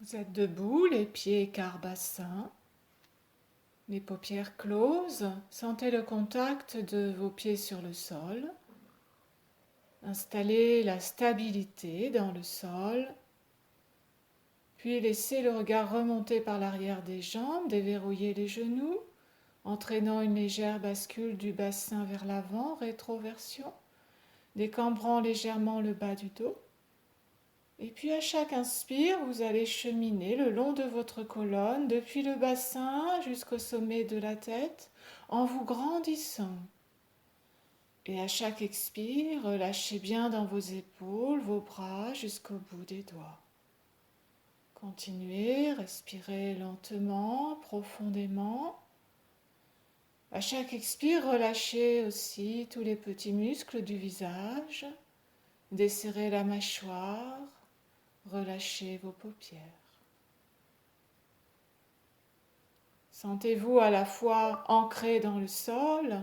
Vous êtes debout, les pieds écart bassin, les paupières closes. Sentez le contact de vos pieds sur le sol. Installez la stabilité dans le sol. Puis laissez le regard remonter par l'arrière des jambes, déverrouillez les genoux, entraînant une légère bascule du bassin vers l'avant, rétroversion, décambrant légèrement le bas du dos. Et puis à chaque inspire, vous allez cheminer le long de votre colonne, depuis le bassin jusqu'au sommet de la tête, en vous grandissant. Et à chaque expire, relâchez bien dans vos épaules, vos bras jusqu'au bout des doigts. Continuez, respirez lentement, profondément. À chaque expire, relâchez aussi tous les petits muscles du visage, desserrez la mâchoire, relâchez vos paupières. Sentez-vous à la fois ancré dans le sol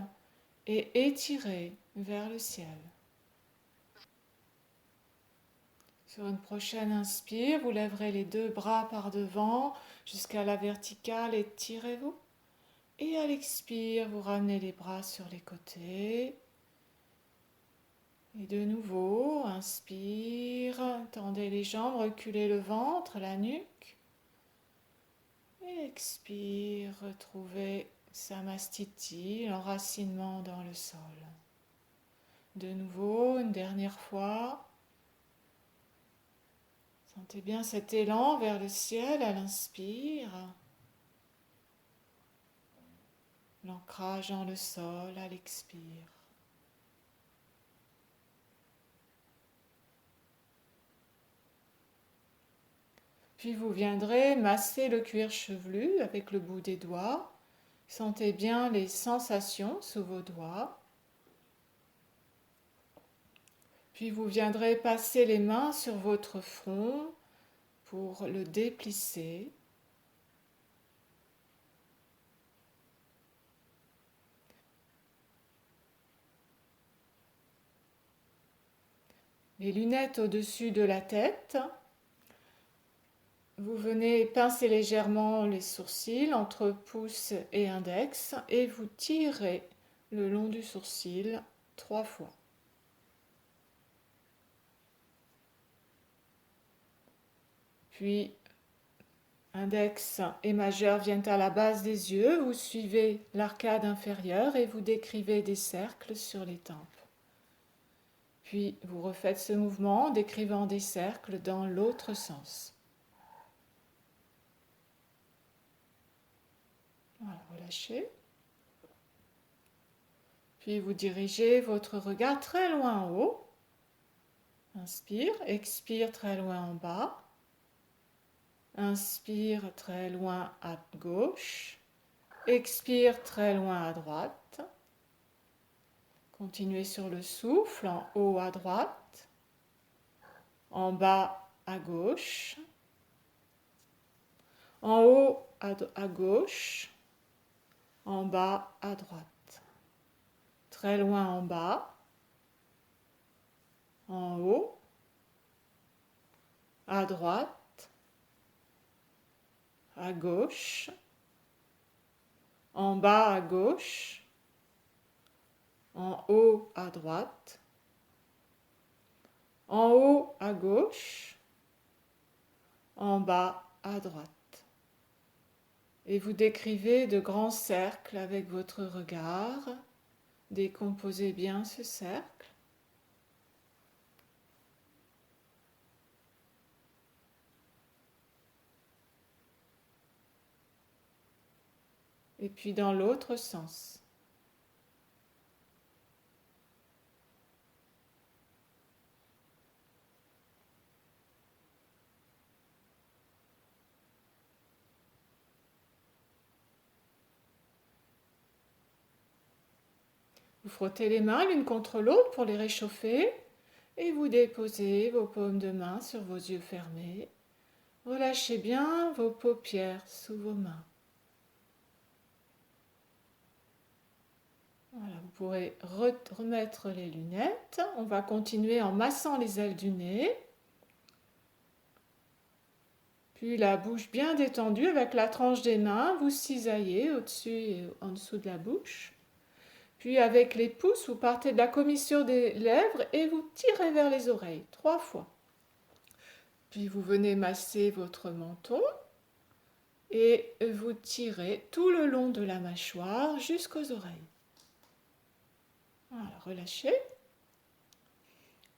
et étiré vers le ciel. Sur une prochaine inspire, vous lèverez les deux bras par devant jusqu'à la verticale, étirez-vous. Et à l'expire, vous ramenez les bras sur les côtés. Et de nouveau, inspire, tendez les jambes, reculez le ventre, la nuque. Et expire, retrouvez Samastiti, l'enracinement dans le sol. De nouveau, une dernière fois. Sentez bien cet élan vers le ciel à l'inspire. L'ancrage dans le sol à l'expire. Puis vous viendrez masser le cuir chevelu avec le bout des doigts. Sentez bien les sensations sous vos doigts. Puis vous viendrez passer les mains sur votre front pour le déplisser. Les lunettes au-dessus de la tête. Vous venez pincer légèrement les sourcils entre pouce et index et vous tirez le long du sourcil 3 fois. Puis index et majeur viennent à la base des yeux, vous suivez l'arcade inférieure et vous décrivez des cercles sur les tempes. Puis vous refaites ce mouvement en décrivant des cercles dans l'autre sens. Voilà, relâchez. Puis vous dirigez votre regard très loin en haut. Inspire, expire très loin en bas. Inspire très loin à gauche. Expire très loin à droite. Continuez sur le souffle, en haut à droite, en bas à gauche, en haut à gauche, en bas à droite. Très loin en bas, en haut, à droite, à gauche, en bas à gauche, en haut à droite, en haut à gauche, en bas à droite. Et vous décrivez de grands cercles avec votre regard. Décomposez bien ce cercle. Et puis dans l'autre sens. Vous frottez les mains l'une contre l'autre pour les réchauffer et vous déposez vos paumes de main sur vos yeux fermés. Relâchez bien vos paupières sous vos mains. Voilà, vous pourrez remettre les lunettes. On va continuer en massant les ailes du nez. Puis la bouche bien détendue avec la tranche des mains, vous cisaillez au-dessus et en dessous de la bouche. Puis avec les pouces, vous partez de la commissure des lèvres et vous tirez vers les oreilles 3 fois. Puis vous venez masser votre menton et vous tirez tout le long de la mâchoire jusqu'aux oreilles. Voilà, relâchez.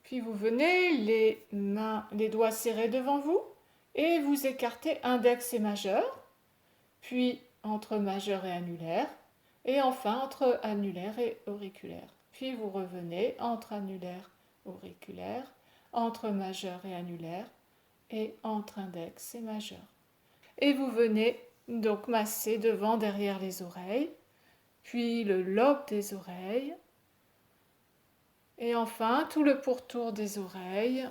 Puis vous venez les doigts serrés devant vous et vous écartez index et majeur, puis entre majeur et annulaire, et enfin entre annulaire et auriculaire. Puis vous revenez entre annulaire et auriculaire, entre majeur et annulaire, et entre index et majeur. Et vous venez donc masser devant, derrière les oreilles, puis le lobe des oreilles, et enfin tout le pourtour des oreilles.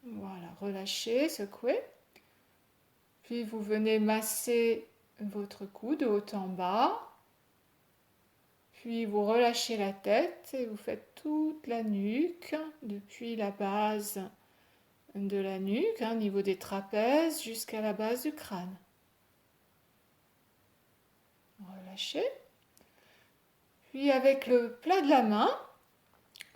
Voilà, relâchez, secouez. Puis vous venez masser votre cou de haut en bas. Puis vous relâchez la tête et vous faites toute la nuque, depuis la base de la nuque, au niveau des trapèzes, jusqu'à la base du crâne. Relâchez. Puis avec le plat de la main,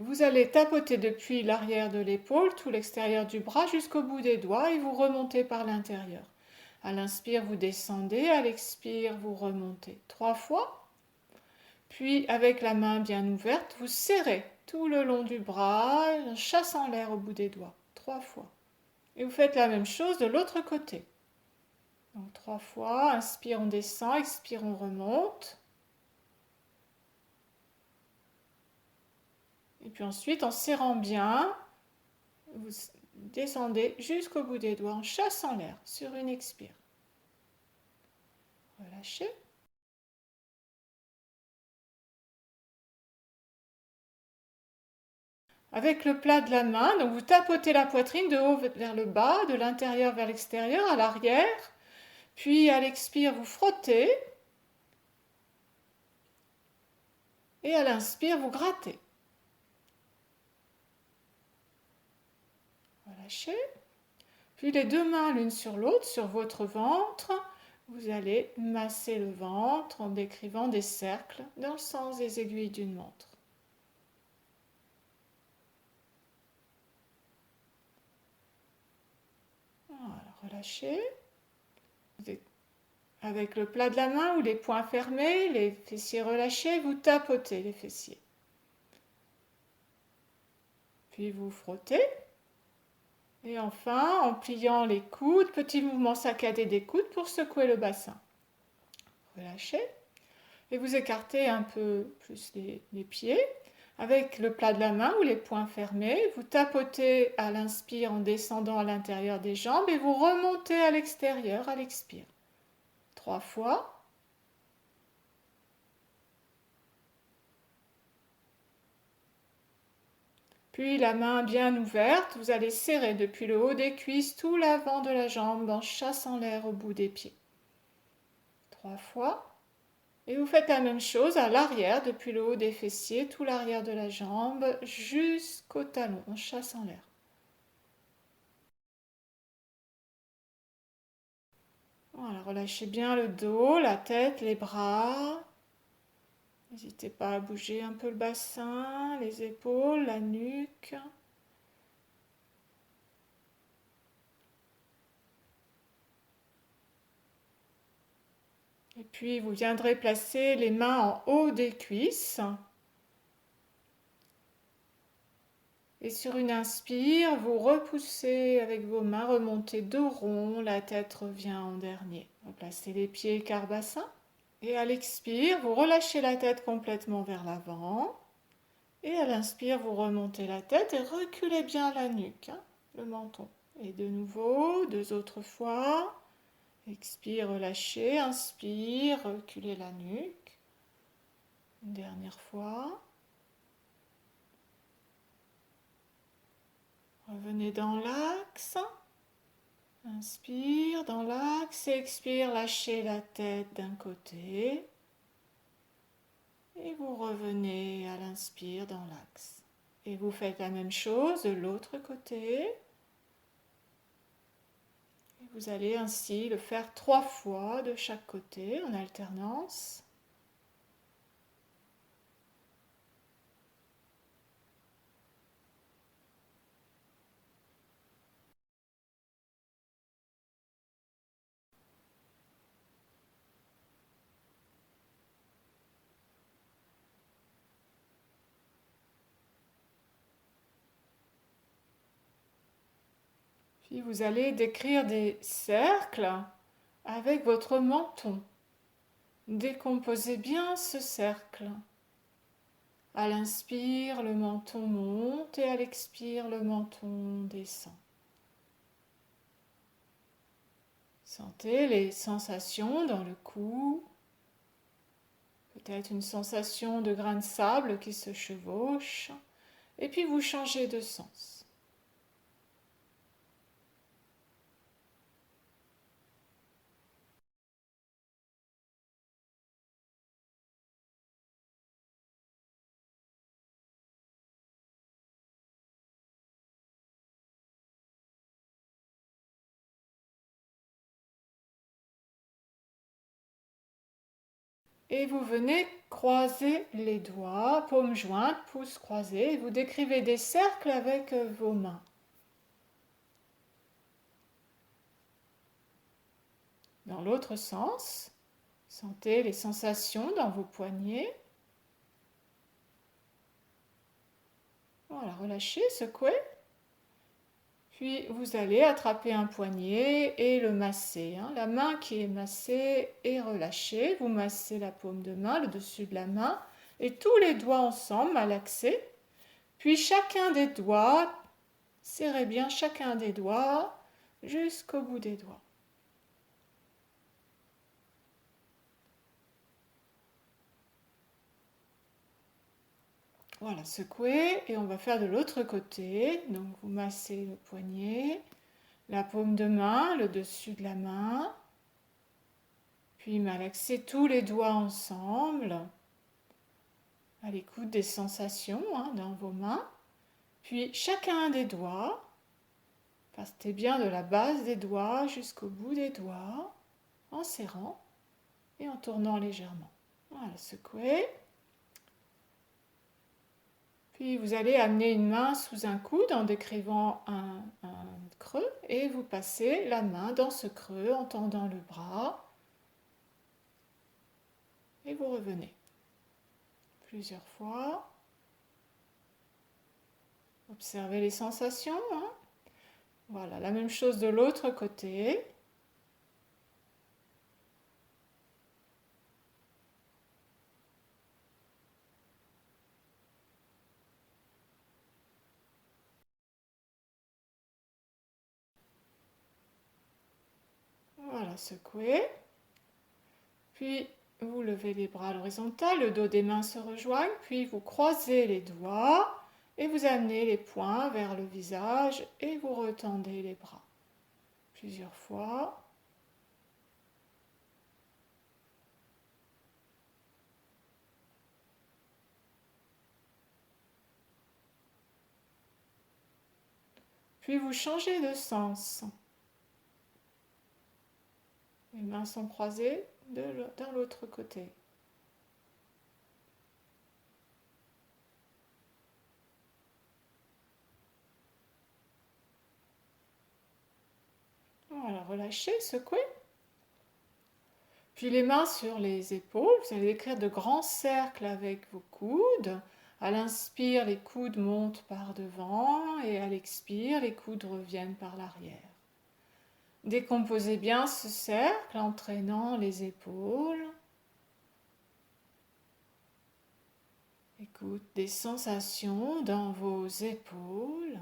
vous allez tapoter depuis l'arrière de l'épaule, tout l'extérieur du bras jusqu'au bout des doigts et vous remontez par l'intérieur. À l'inspire, vous descendez, à l'expire, vous remontez 3 fois. Puis avec la main bien ouverte, vous serrez tout le long du bras, chassant l'air au bout des doigts 3 fois. Et vous faites la même chose de l'autre côté. Donc 3 fois, inspire, on descend, expire, on remonte. Et puis ensuite, en serrant bien, vous descendez jusqu'au bout des doigts en chassant l'air sur une expire. Relâchez. Avec le plat de la main, donc vous tapotez la poitrine de haut vers le bas, de l'intérieur vers l'extérieur, à l'arrière. Puis à l'expire, vous frottez. Et à l'inspire, vous grattez. Relâchez. Puis les deux mains l'une sur l'autre, sur votre ventre, vous allez masser le ventre en décrivant des cercles dans le sens des aiguilles d'une montre. Voilà, relâchez. Avec le plat de la main ou les poings fermés, les fessiers relâchés, vous tapotez les fessiers. Puis vous frottez. Et enfin, en pliant les coudes, petit mouvement saccadé des coudes pour secouer le bassin. Relâchez. Et vous écartez un peu plus les pieds. Avec le plat de la main ou les poings fermés, vous tapotez à l'inspire en descendant à l'intérieur des jambes et vous remontez à l'extérieur à l'expire. 3 fois. Puis la main bien ouverte, vous allez serrer depuis le haut des cuisses tout l'avant de la jambe en chassant l'air au bout des pieds. 3 fois. Et vous faites la même chose à l'arrière, depuis le haut des fessiers, tout l'arrière de la jambe, jusqu'au talon, en chassant l'air. Voilà, relâchez bien le dos, la tête, les bras. N'hésitez pas à bouger un peu le bassin, les épaules, la nuque. Et puis vous viendrez placer les mains en haut des cuisses. Et sur une inspire, vous repoussez avec vos mains, remontez dos rond, la tête revient en dernier. Vous placez les pieds écart bassin. Et à l'expire, vous relâchez la tête complètement vers l'avant. Et à l'inspire, vous remontez la tête et reculez bien la nuque, le menton. Et de nouveau, 2 autres fois. Expire, relâchez. Inspire, reculez la nuque. Une dernière fois. Revenez dans l'axe. Inspire dans l'axe, expire, lâchez la tête d'un côté. Et vous revenez à l'inspire dans l'axe. Et vous faites la même chose de l'autre côté. vous allez ainsi le faire 3 fois de chaque côté en alternance. Puis vous allez décrire des cercles avec votre menton. Décomposez bien ce cercle. À l'inspire, le menton monte et à l'expire, le menton descend. Sentez les sensations dans le cou. Peut-être une sensation de grain de sable qui se chevauche. Et puis vous changez de sens. Et vous venez croiser les doigts, paumes jointes, pouces croisés, et vous décrivez des cercles avec vos mains. Dans l'autre sens, sentez les sensations dans vos poignets. Voilà, relâchez, secouez. Puis vous allez attraper un poignet et le masser. La main qui est massée est relâchée. Vous massez la paume de main, le dessus de la main, et tous les doigts ensemble, malaxés. Puis chacun des doigts, serrez bien chacun des doigts jusqu'au bout des doigts. Voilà, secouez et on va faire de l'autre côté. Donc vous massez le poignet, la paume de main, le dessus de la main, puis malaxez tous les doigts ensemble à l'écoute des sensations dans vos mains. Puis chacun des doigts, partez bien de la base des doigts jusqu'au bout des doigts en serrant et en tournant légèrement. Voilà, secouez. Puis vous allez amener une main sous un coude en décrivant un creux et vous passez la main dans ce creux en tendant le bras et vous revenez plusieurs fois. Observez les sensations. Voilà, la même chose de l'autre côté. Voilà, secouez. Puis vous levez les bras à l'horizontale, le dos des mains se rejoignent, puis vous croisez les doigts et vous amenez les poings vers le visage et vous retendez les bras. Plusieurs fois. Puis vous changez de sens. Les mains sont croisées dans l'autre côté. Voilà, relâchez, secouez. Puis les mains sur les épaules, vous allez écrire de grands cercles avec vos coudes. À l'inspire, les coudes montent par devant et à l'expire, les coudes reviennent par l'arrière. Décomposez bien ce cercle en traînant les épaules. Écoute des sensations dans vos épaules.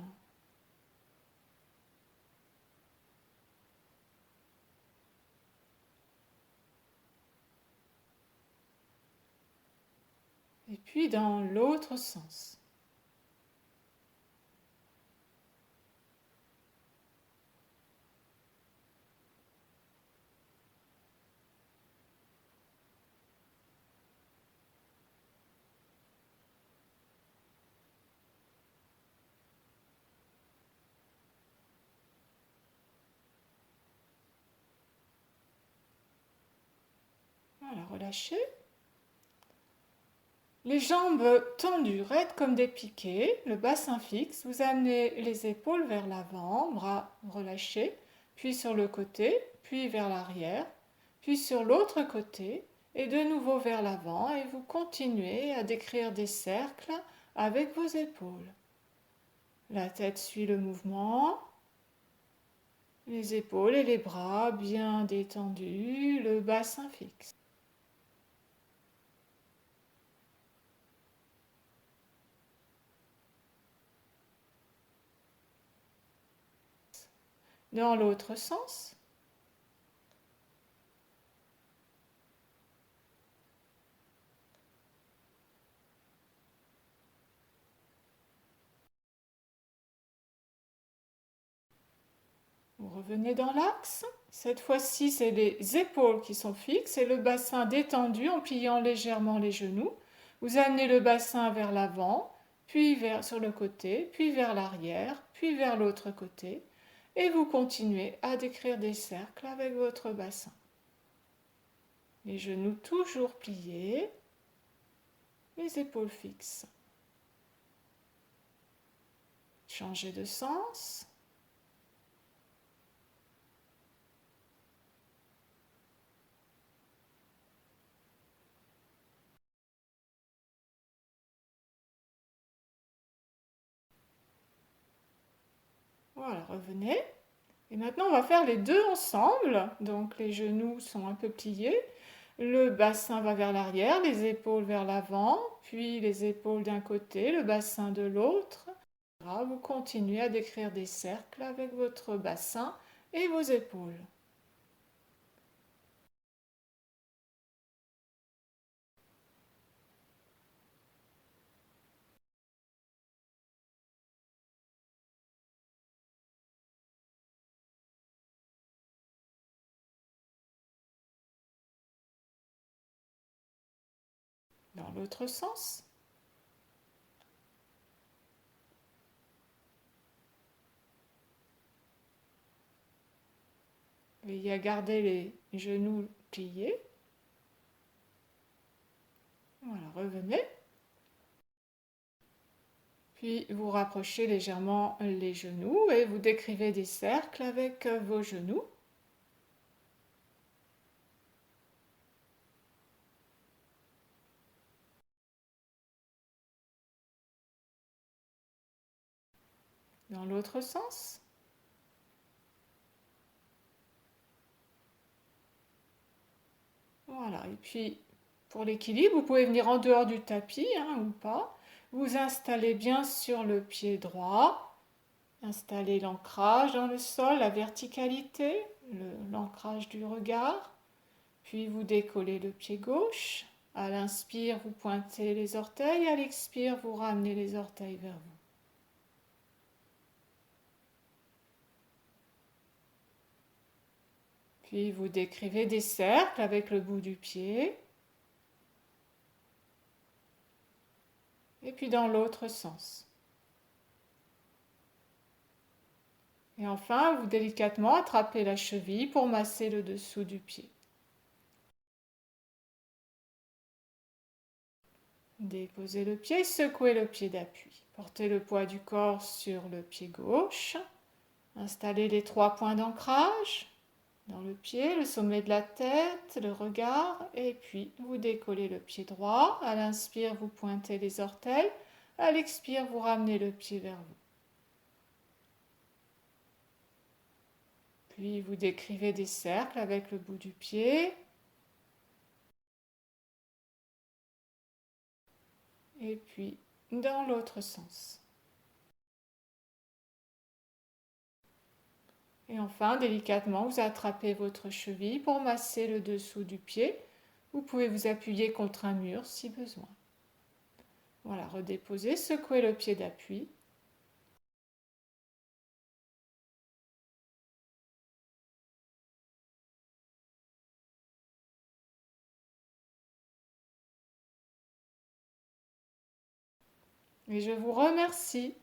Et puis dans l'autre sens. relâcher. Les jambes tendues, raides comme des piquets, le bassin fixe. Vous amenez les épaules vers l'avant, bras relâchés, puis sur le côté, puis vers l'arrière, puis sur l'autre côté, et de nouveau vers l'avant, et vous continuez à décrire des cercles avec vos épaules. La tête suit le mouvement, les épaules et les bras bien détendus, le bassin fixe. Dans l'autre sens. Vous revenez dans l'axe. Cette fois-ci, c'est les épaules qui sont fixes et le bassin détendu en pliant légèrement les genoux. Vous amenez le bassin vers l'avant, puis sur le côté, puis vers l'arrière, puis vers l'autre côté. Et vous continuez à décrire des cercles avec votre bassin. Les genoux toujours pliés, les épaules fixes. Changez de sens. Voilà, revenez. Et maintenant, on va faire les deux ensemble. Donc, les genoux sont un peu pliés. Le bassin va vers l'arrière, les épaules vers l'avant, puis les épaules d'un côté, le bassin de l'autre. Vous continuez à décrire des cercles avec votre bassin et vos épaules. Dans l'autre sens. Veillez à garder les genoux pliés. Voilà, revenez. Puis vous rapprochez légèrement les genoux et vous décrivez des cercles avec vos genoux. Dans l'autre sens. Voilà, et puis pour l'équilibre, vous pouvez venir en dehors du tapis ou pas. Vous installez bien sur le pied droit. Installez l'ancrage dans le sol, la verticalité, l'ancrage du regard. Puis vous décollez le pied gauche. À l'inspire, vous pointez les orteils. À l'expire, vous ramenez les orteils vers vous. Puis vous décrivez des cercles avec le bout du pied. Et puis dans l'autre sens. Et enfin, vous délicatement attrapez la cheville pour masser le dessous du pied. Déposez le pied, secouez le pied d'appui. Portez le poids du corps sur le pied gauche. Installez les 3 points d'ancrage dans le pied, le sommet de la tête, le regard, et puis vous décollez le pied droit. À l'inspire, vous pointez les orteils. À l'expire, vous ramenez le pied vers vous. Puis vous décrivez des cercles avec le bout du pied. Et puis dans l'autre sens. Et enfin, délicatement, vous attrapez votre cheville pour masser le dessous du pied. Vous pouvez vous appuyer contre un mur si besoin. Voilà, redéposez, secouez le pied d'appui. Et je vous remercie.